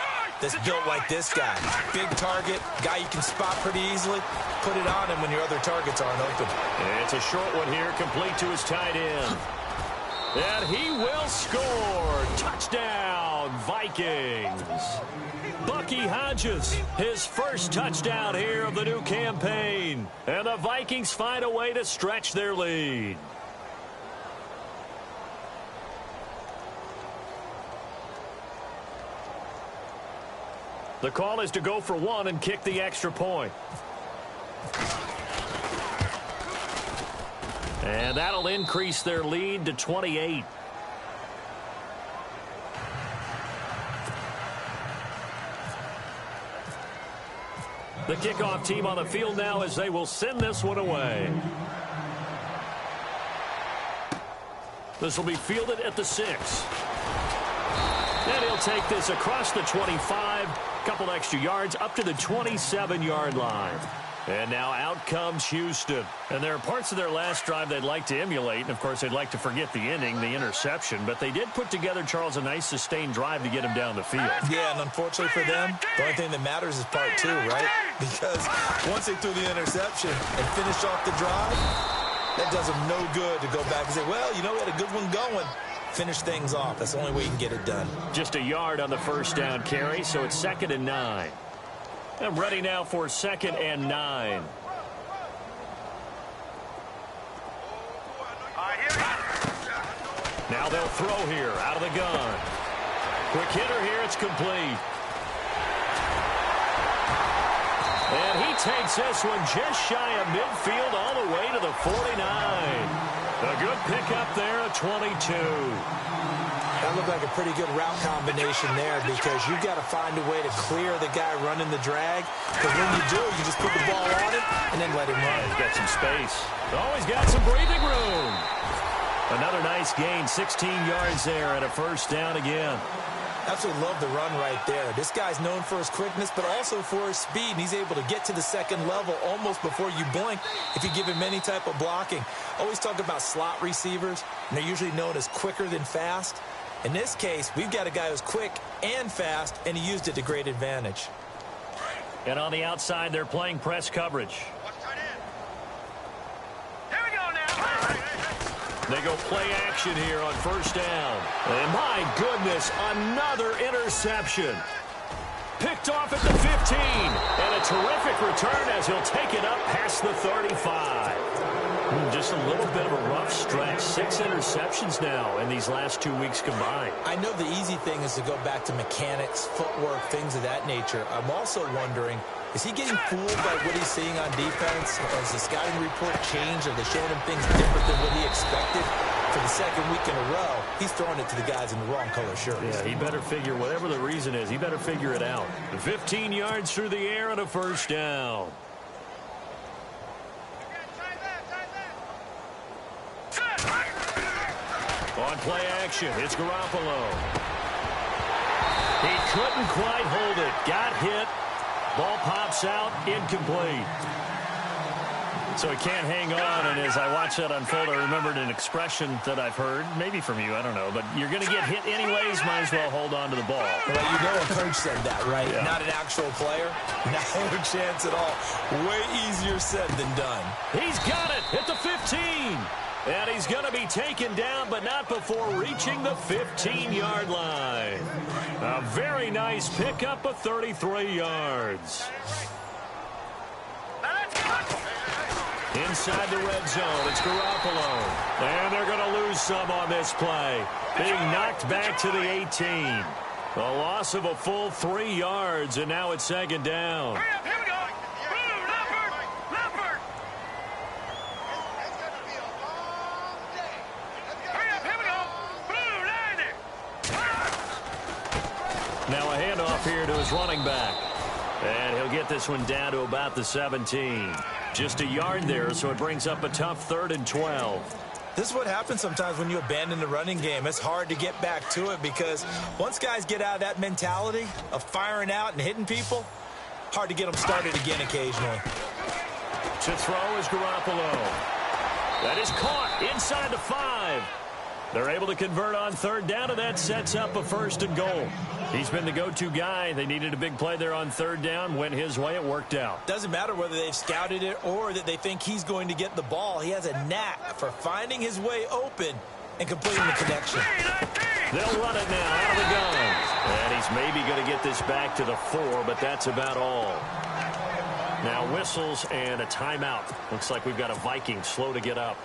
that's built like this guy. Big target, guy you can spot pretty easily. Put it on him when your other targets aren't open. And it's a short one here, complete to his tight end. And he will score. Touchdown, Vikings. Bucky Hodges, his first touchdown here of the new campaign. And the Vikings find a way to stretch their lead. The call is to go for one and kick the extra point. And that'll increase their lead to 28. The kickoff team on the field now as they will send this one away. This will be fielded at the 6. And he'll take this across the 25, couple extra yards up to the 27-yard line. And now out comes Houston. And there are parts of their last drive they'd like to emulate. And, of course, they'd like to forget the inning, the interception. But they did put together, Charles, a nice sustained drive to get him down the field. Yeah, and unfortunately for them, the only thing that matters is part 2, right? Because once they threw the interception and finished off the drive, That does him no good to go back and say, well, you know, we had a good one going. Finish things off. That's the only way you can get it done. Just a yard on the first down carry, so it's 2nd and 9. I'm ready now for 2nd and 9. Now they'll throw here out of the gun. Quick hitter here. It's complete. And he takes this one just shy of midfield all the way to the 49. A good pickup there at 22. That looked like a pretty good route combination there because you've got to find a way to clear the guy running the drag. Because when you do, you just put the ball on him and then let him run. He's got some space. Oh, he's got some breathing room. Another nice gain, 16 yards there and a first down again. Absolutely love the run right there. This guy's known for his quickness, but also for his speed. And he's able to get to the second level almost before you blink if you give him any type of blocking. Always talk about slot receivers, and they're usually known as quicker than fast. In this case, we've got a guy who's quick and fast, and he used it to great advantage. And on the outside, they're playing press coverage. Here we go now. They go play action here on first down. And my goodness, another interception. Picked off at the 15. And a terrific return as he'll take it up past the 35. Just a little bit of a rough stretch. 6 interceptions now in these last 2 weeks combined. I know the easy thing is to go back to mechanics, footwork, things of that nature. I'm also wondering, is he getting fooled by what he's seeing on defense? Has the scouting report changed? Are they showing him things different than what he expected? For the second week in a row, he's throwing it to the guys in the wrong color shirts. Yeah, he better figure, whatever the reason is, he better figure it out. 15 yards through the air and a first down. On play action, it's Garoppolo. He couldn't quite hold it. Got hit. Ball pops out, incomplete. So he can't hang on, and as I watch that unfold, I remembered an expression that I've heard, maybe from you, I don't know, but you're going to get hit anyways, might as well hold on to the ball. Well, you know a coach said that, right? Yeah. Not an actual player. No chance at all. Way easier said than done. He's got it at the 15. And he's going to be taken down, but not before reaching the 15-yard line. A very nice pickup of 33 yards. Inside the red zone, it's Garoppolo. And they're going to lose some on this play. Being knocked back to the 18. A loss of a full 3 yards, and now it's 2nd down. Hurry up, here we go. Boom, Leopard. Hurry up, here we go. Blue 90. Now a handoff here to his running back. And he'll get this one down to about the 17. Just a yard there, so it brings up a tough 3rd and 12. This is what happens sometimes when you abandon the running game. It's hard to get back to it because once guys get out of that mentality of firing out and hitting people, hard to get them started again occasionally. To throw is Garoppolo. That is caught inside the 5. They're able to convert on 3rd down, and that sets up a 1st and goal. He's been the go-to guy. They needed a big play there on 3rd down. Went his way. It worked out. Doesn't matter whether they've scouted it or that they think he's going to get the ball. He has a knack for finding his way open and completing the connection. They'll run it now out of the gun. And he's maybe going to get this back to the 4, but that's about all. Now whistles and a timeout. Looks like we've got a Viking slow to get up.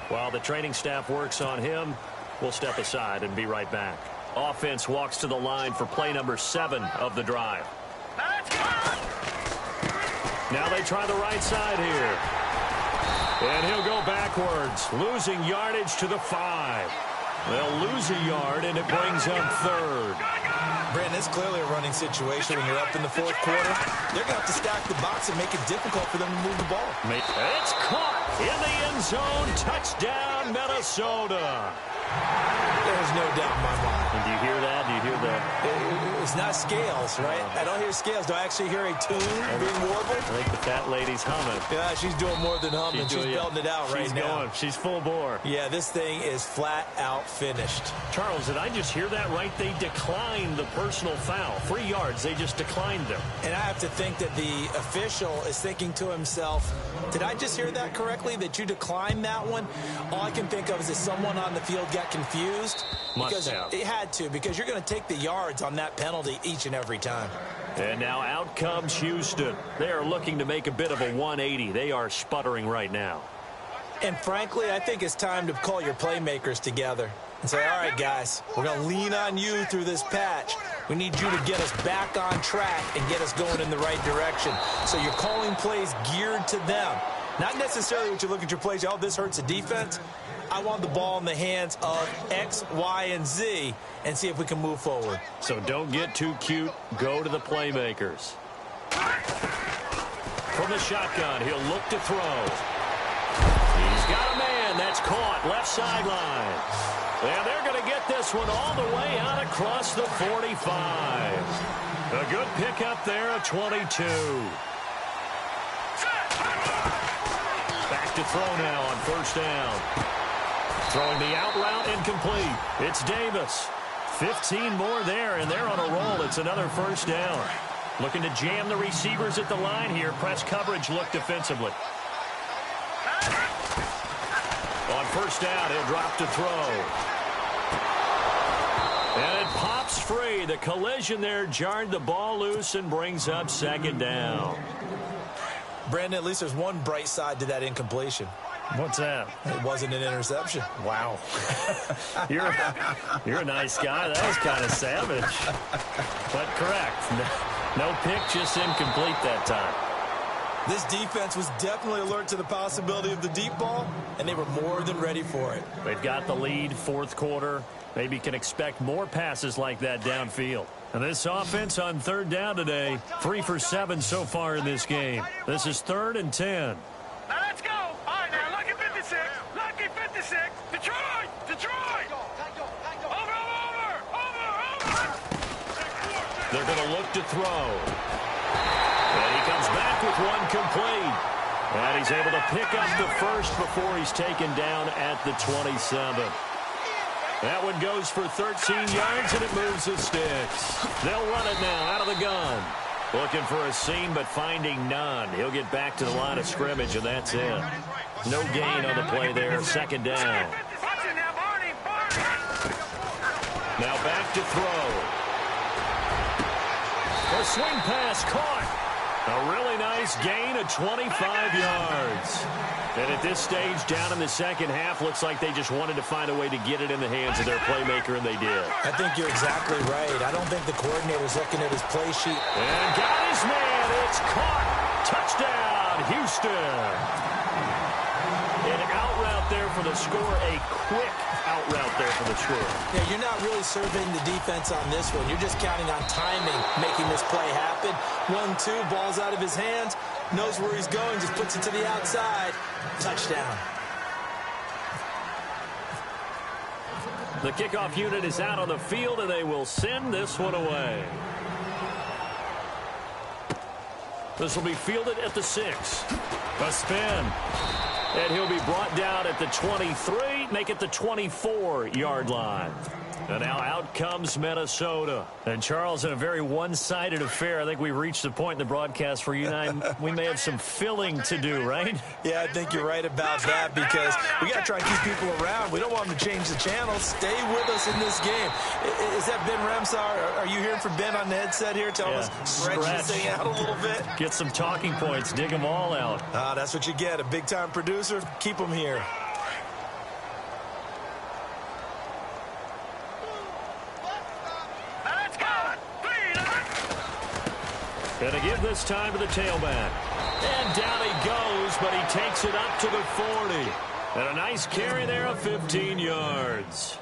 While the training staff works on him, we'll step aside and be right back. Offense walks to the line for play number 7 of the drive. Now they try the right side here. And he'll go backwards, losing yardage to the 5. They'll lose a yard, and it brings up 3rd. Brandon, it's clearly a running situation when you're up in the 4th quarter. They're going to have to stack the box and make it difficult for them to move the ball. It's caught in the end zone. Touchdown, Minnesota. There's no doubt in my mind. And do you hear that? Do you hear that? It's not scales, right? I don't hear scales. Do I actually hear a tune being warbled? I think the fat lady's humming. Yeah, she's doing more than humming. She's belting it out right now. Going. She's full bore. Yeah, this thing is flat out finished. Charles, did I just hear that right? They declined the personal foul. 3 yards. They just declined them. And I have to think that the official is thinking to himself, did I just hear that correctly, that you declined that one? All I can think of is that someone on the field got confused. Must have. It had to, because you're going to take the yards on that penalty each and every time. And now out comes Houston. They are looking to make a bit of a 180. They are sputtering right now. And frankly, I think it's time to call your playmakers together and say, all right, guys, we're going to lean on you through this patch. We need you to get us back on track and get us going in the right direction. So you're calling plays geared to them. Not necessarily what you look at your plays, oh, this hurts the defense. I want the ball in the hands of X, Y, and Z and see if we can move forward. So don't get too cute. Go to the playmakers. From the shotgun, he'll look to throw. He's got a man. That's caught. Left sideline. And they're going to get this one all the way out across the 45. A good pickup there at 22. Back to throw now on first down. Throwing the out route incomplete. It's Davis. 15 more there, and they're on a roll. It's another first down. Looking to jam the receivers at the line here. Press coverage look defensively. On first down, he'll drop to throw. And it pops free. The collision there jarred the ball loose and brings up second down. Brandon, at least there's one bright side to that incompletion. What's that? It wasn't an interception. Wow. You're a nice guy. That was kind of savage. But correct. No pick, just incomplete that time. This defense was definitely alert to the possibility of the deep ball, and they were more than ready for it. They've got the lead, fourth quarter. Maybe can expect more passes like that downfield. And this offense on third down today, 3 for 7 so far in this game. This is 3rd and 10. Now let's go. All right, now, lucky 56. Lucky 56. Detroit. Detroit. Over. They're going to look to throw. And he comes back with one complete. And he's able to pick up the first before he's taken down at the 27. That one goes for 13 yards, and it moves the sticks. They'll run it now out of the gun. Looking for a seam, but finding none. He'll get back to the line of scrimmage, and that's it. No gain on the play there. Second down. Now back to throw. A swing pass caught. A really nice gain of 25 yards. And at this stage, down in the second half, looks like they just wanted to find a way to get it in the hands of their playmaker, and they did. I think you're exactly right. I don't think the coordinator's looking at his play sheet. And got his man. It's caught. Touchdown, Houston. An out route there for the score. A quick out route there for the score. Yeah, you're not really serving the defense on this one. You're just counting on timing, making this play happen. 1-2, ball's out of his hands. Knows where he's going, just puts it to the outside. Touchdown. The kickoff unit is out on the field, and they will send this one away. This will be fielded at the 6. A spin. And he'll be brought down at the 23, make it the 24-yard line. And now out comes Minnesota. And, Charles, in a very one-sided affair, I think we've reached the point in the broadcast where you and I, we may have some filling to do, right? Yeah, I think you're right about that, because we got to try and keep people around. We don't want them to change the channel. Stay with us in this game. Is that Ben Ramsar? Are you hearing from Ben on the headset here? Tell us, stretch this thing out a little bit. Get some talking points. Dig them all out. That's what you get. A big-time producer. Keep them here. And to give this time to the tailback. And down he goes, but he takes it up to the 40. And a nice carry there of 15 yards.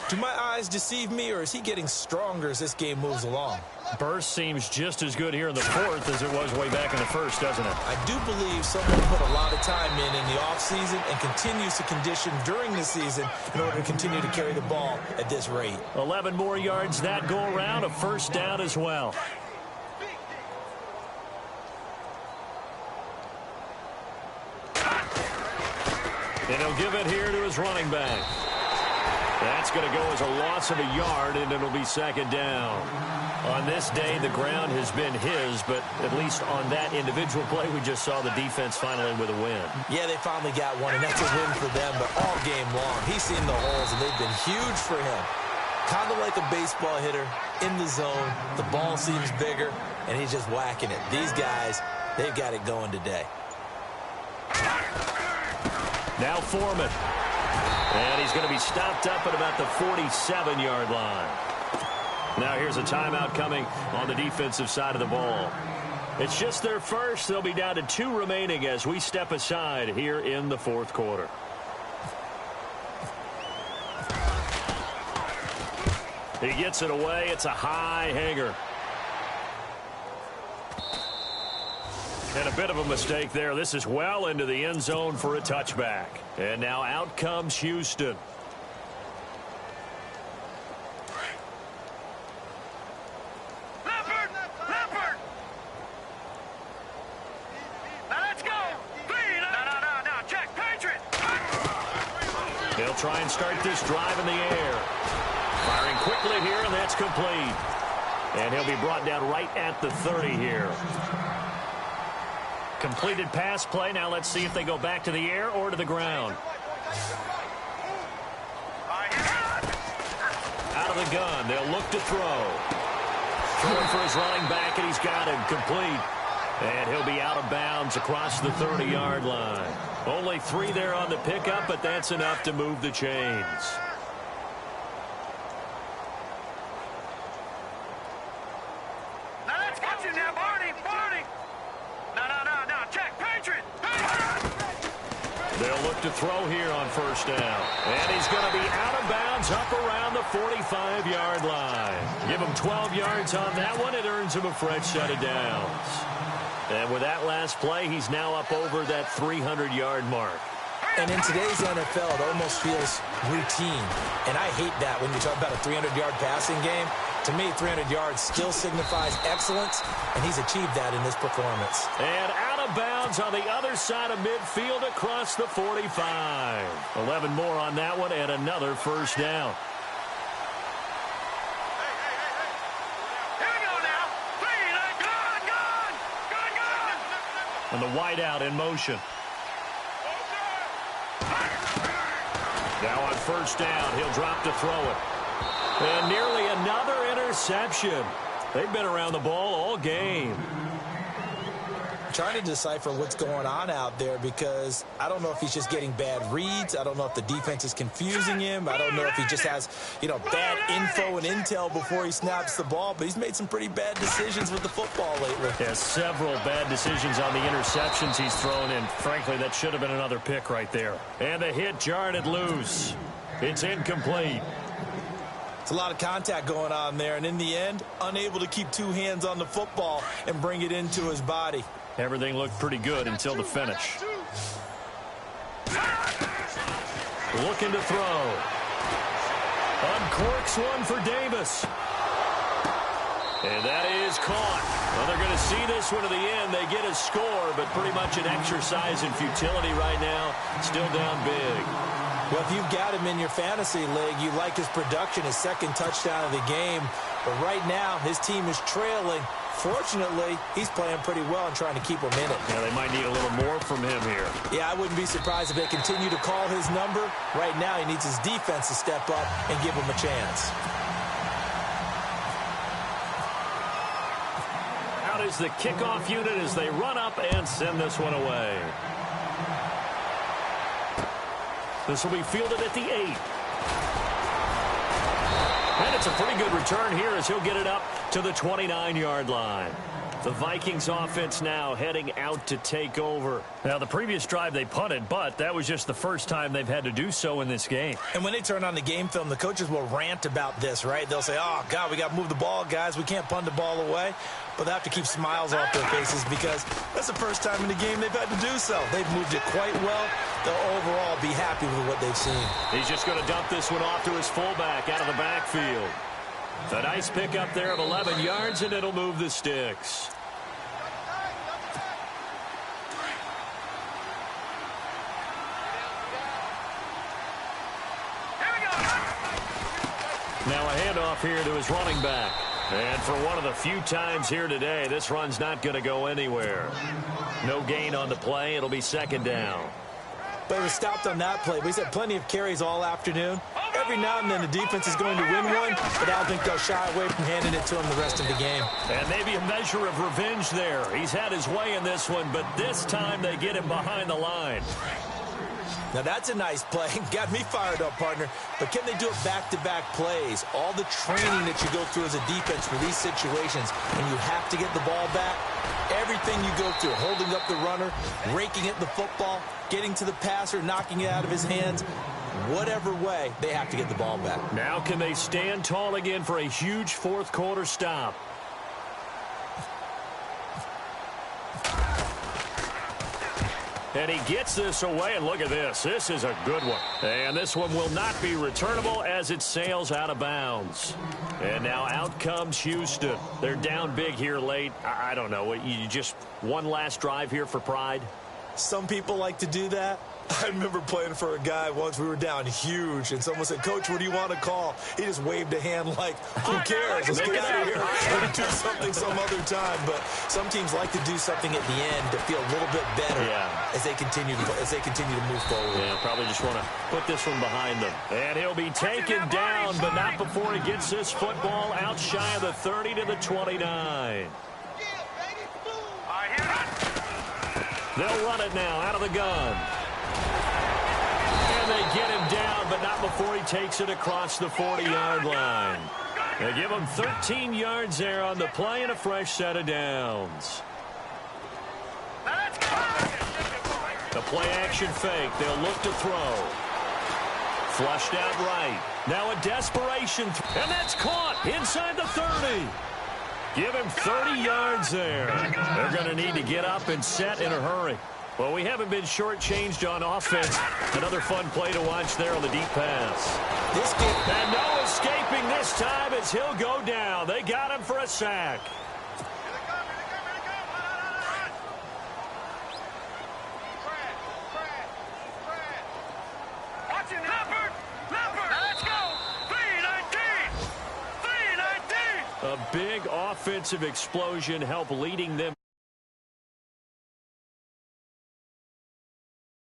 Do my eyes deceive me, or is he getting stronger as this game moves along? Burst seems just as good here in the fourth as it was way back in the first, doesn't it? I do believe someone put a lot of time in the offseason and continues to condition during the season in order to continue to carry the ball at this rate. 11 more yards that go around, a first down as well. And he'll give it here to his running back. That's going to go as a loss of a yard, and it'll be second down. On this day, the ground has been his, but at least on that individual play, we just saw the defense finally with a win. Yeah, they finally got one, and that's a win for them, but all game long, he's seen the holes, and they've been huge for him. Kind of like a baseball hitter in the zone. The ball seems bigger, and he's just whacking it. These guys, they've got it going today. Now Foreman. And he's going to be stopped up at about the 47-yard line. Now here's a timeout coming on the defensive side of the ball. It's just their first. They'll be down to 2 remaining as we step aside here in the fourth quarter. He gets it away. It's a high hanger. And a bit of a mistake there. This is well into the end zone for a touchback. And now out comes Houston. Leopard! Leopard! Now let's go! No. Check, Patriot! They'll try and start this drive in the air. Firing quickly here, and that's complete. And he'll be brought down right at the 30 here. Completed pass play. Now let's see if they go back to the air or to the ground. Out of the gun. They'll look to throw. Throwing for his running back, and he's got him complete. And he'll be out of bounds across the 30-yard line. Only 3 there on the pickup, but that's enough to move the chains. Now let's get you now, Barney! No, check, Patriot! They'll look to throw here on first down. And he's going to be out of bounds up around the 45-yard line. Give him 12 yards on that one. It earns him a fresh set of downs. And with that last play, he's now up over that 300-yard mark. And in today's NFL, it almost feels routine. And I hate that when you talk about a 300-yard passing game. To me, 300 yards still signifies excellence, and he's achieved that in this performance. And out of bounds on the other side of midfield across the 45. 11 more on that one, and another first down. Here we go now! Gun! And the wideout in motion. Now on first down, he'll drop to throw it. And nearly another interception. They've been around the ball all game. Trying to decipher what's going on out there because I don't know if he's just getting bad reads. I don't know if the defense is confusing him. I don't know if he just has, bad info and intel before he snaps the ball. But he's made some pretty bad decisions with the football lately. Yeah, several bad decisions on the interceptions he's thrown in. Frankly, that should have been another pick right there. And the hit jarred it loose. It's incomplete. It's a lot of contact going on there. And in the end, unable to keep 2 hands on the football and bring it into his body. Everything looked pretty good until the finish. Looking to throw. Uncorks one for Davis. And that is caught. Well, they're going to see this one to the end. They get a score, but pretty much an exercise in futility right now. Still down big. Well, if you've got him in your fantasy league, you like his production, his second touchdown of the game. But right now, his team is trailing. Fortunately, he's playing pretty well and trying to keep him in it. Yeah, they might need a little more from him here. Yeah, I wouldn't be surprised if they continue to call his number. Right now, he needs his defense to step up and give him a chance. Out is the kickoff unit as they run up and send this one away. This will be fielded at the 8. And it's a pretty good return here as he'll get it up to the 29-yard line. The Vikings offense now heading out to take over. Now, the previous drive they punted, but that was just the first time they've had to do so in this game. And when they turn on the game film, the coaches will rant about this, right? They'll say, oh, God, we got to move the ball, guys. We can't punt the ball away. But they have to keep smiles off their faces because that's the first time in the game they've had to do so. They've moved it quite well. They'll overall be happy with what they've seen. He's just going to dump this one off to his fullback out of the backfield. A nice pickup there of 11 yards, and it'll move the sticks. Now a handoff here to his running back. And for one of the few times here today, this run's not going to go anywhere. No gain on the play. It'll be second down. But it was stopped on that play. He's had plenty of carries all afternoon. Every now and then the defense is going to win one, but I don't think they'll shy away from handing it to him the rest of the game. And maybe a measure of revenge there. He's had his way in this one, but this time they get him behind the line. Now that's a nice play. Got me fired up, partner. But can they do it back-to-back plays? All the training that you go through as a defense for these situations, and you have to get the ball back. Everything you go through, holding up the runner, raking at the football, getting to the passer, knocking it out of his hands. Whatever way, they have to get the ball back. Now can they stand tall again for a huge fourth quarter stop? And he gets this away, and look at this. This is a good one. And this one will not be returnable as it sails out of bounds. And now out comes Houston. They're down big here late. I don't know. You just one last drive here for pride? Some people like to do that. I remember playing for a guy once. We were down huge, and someone said, Coach, what do you want to call? He just waved a hand like, who cares? Let's get out of here and do something some other time. But some teams like to do something at the end to feel a little bit better as they continue to move forward. Yeah, probably just want to put this one behind them. And he'll be taken down, but not before he gets this football out shy of the 30 to the 29. They'll run it now out of the gun. And they get him down, but not before he takes it across the 40-yard line. They give him 13 yards there on the play and a fresh set of downs. The play-action fake. They'll look to throw. Flushed out right. Now a desperation. And that's caught inside the 30. Give him 30 yards there. They're going to need to get up and set in a hurry. Well, we haven't been shortchanged on offense. Another fun play to watch there on the deep pass. And no escaping this time as he'll go down. They got him for a sack. A big offensive explosion helped leading them.